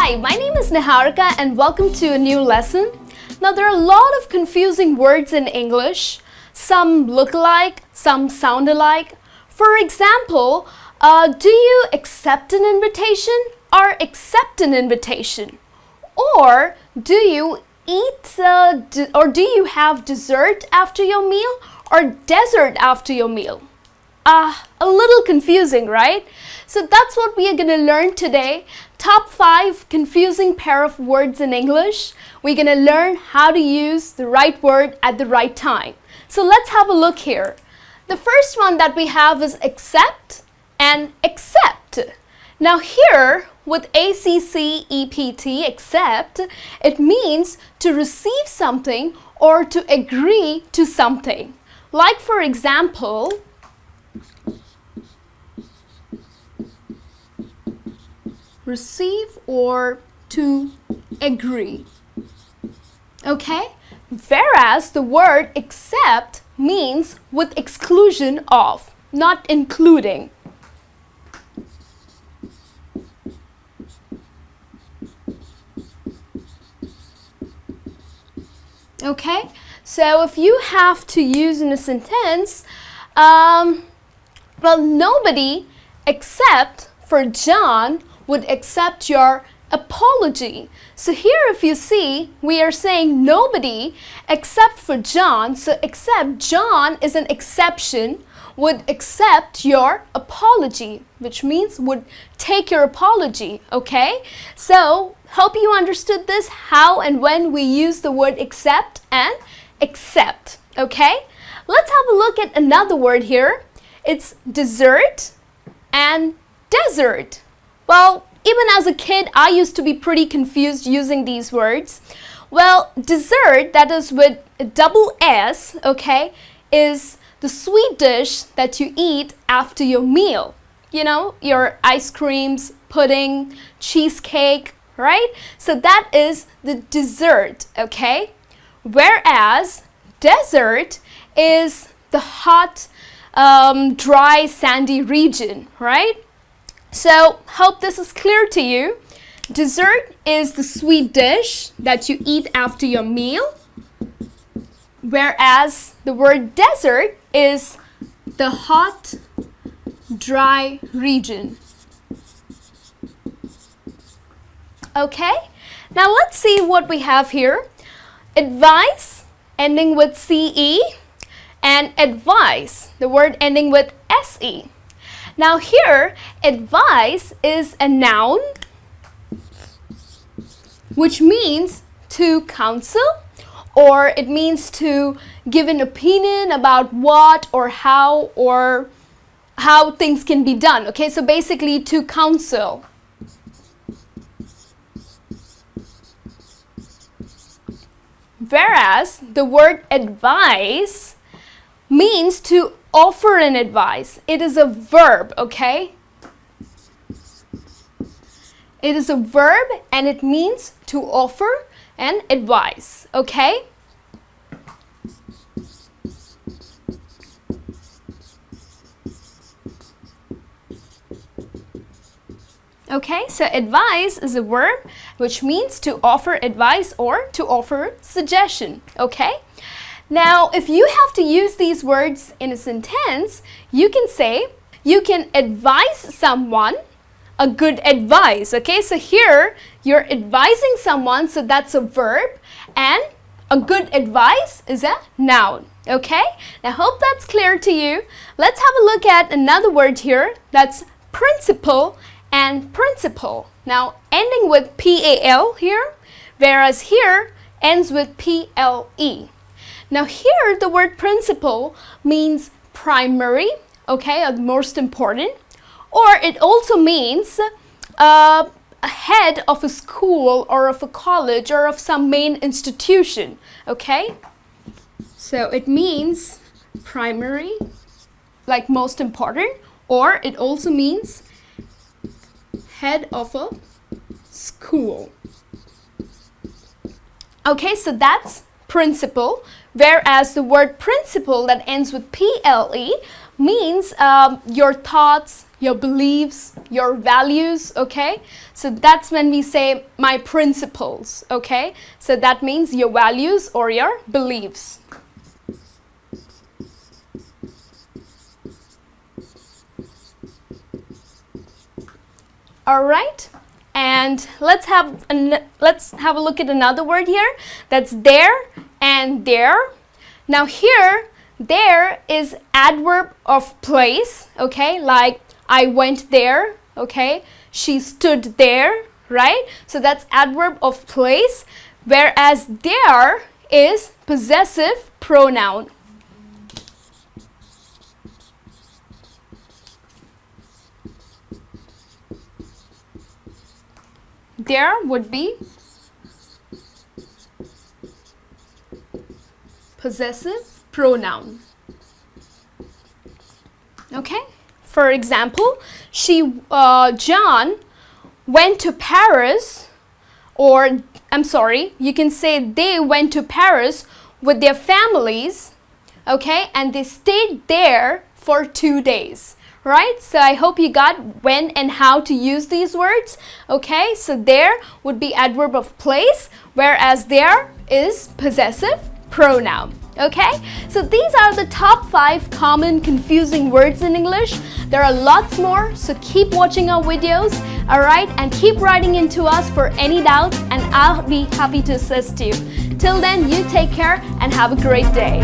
Hi, my name is Niharika and welcome to a new lesson. Now there are a lot of confusing words in English. Some look alike, some sound alike. For example, do you accept an invitation or accept an invitation? Or do you eat or do you have dessert after your meal or dessert after your meal? A little confusing, right? So that's what we are going to learn today. Top 5 confusing pair of words in English. We're going to learn how to use the right word at the right time. So let's have a look here. The first one that we have is accept and accept. Now here with ACCEPT, accept, it means to receive something or to agree to something. Like for example, receive or to agree. Okay? Whereas the word accept means with exclusion of, not including. Okay? So if you have to use in a sentence, well, nobody except for John would accept your apology. So here if you see, we are saying nobody except for John. So except John is an exception, would accept your apology, which means would take your apology, okay? So hope you understood this, how and when we use the word accept and accept, okay? Let's have a look at another word here. It's dessert and desert. Well, even as a kid, I used to be pretty confused using these words. Well, dessert, that is with a double S, okay, is the sweet dish that you eat after your meal. You know, your ice creams, pudding, cheesecake, right? So that is the dessert, okay? Whereas desert is the hot, dry, sandy region, right? So, hope this is clear to you. Dessert is the sweet dish that you eat after your meal, whereas the word desert is the hot, dry region. Okay, now let's see what we have here. Advice, ending with CE, and advice, the word ending with SE. Now here, advice is a noun, which means to counsel, or it means to give an opinion about what or how things can be done. Okay, so basically to counsel. Whereas the word advice means to offer an advice. It is a verb, okay? It is a verb and it means to offer an advice, okay? Okay, so advice is a verb which means to offer advice or to offer suggestion, okay? Now, if you have to use these words in a sentence, you can say, you can advise someone a good advice, okay? So here, you're advising someone, so that's a verb, and a good advice is a noun, okay? Now, hope that's clear to you. Let's have a look at another word here, that's principle and principle. Now, ending with P-A-L here, whereas here, ends with P-L-E. Now here the word principal means primary, okay, or most important, or it also means a head of a school or of a college or of some main institution, okay? So it means primary, like most important, or it also means head of a school. Okay, so that's principle. Whereas the word principle that ends with P-L-E means your thoughts, your beliefs, your values, okay? So that's when we say my principles, okay? So that means your values or your beliefs. All right, and let's have a look at another word here. That's there and there. Now here, there is adverb of place, okay? Like I went there, okay? She stood there, right? So that's adverb of place, whereas there is possessive pronoun. There would be possessive pronoun. Okay? For example, John went to Paris, or I'm sorry, you can say they went to Paris with their families, okay? And they stayed there for 2 days. Right? So I hope you got when and how to use these words. Okay, so there would be adverb of place, whereas there is possessive pronoun. Okay, so these are the top 5 common confusing words in English. There are lots more, so keep watching our videos, alright, and keep writing into us for any doubts, and I'll be happy to assist you. Till then, you take care and have a great day.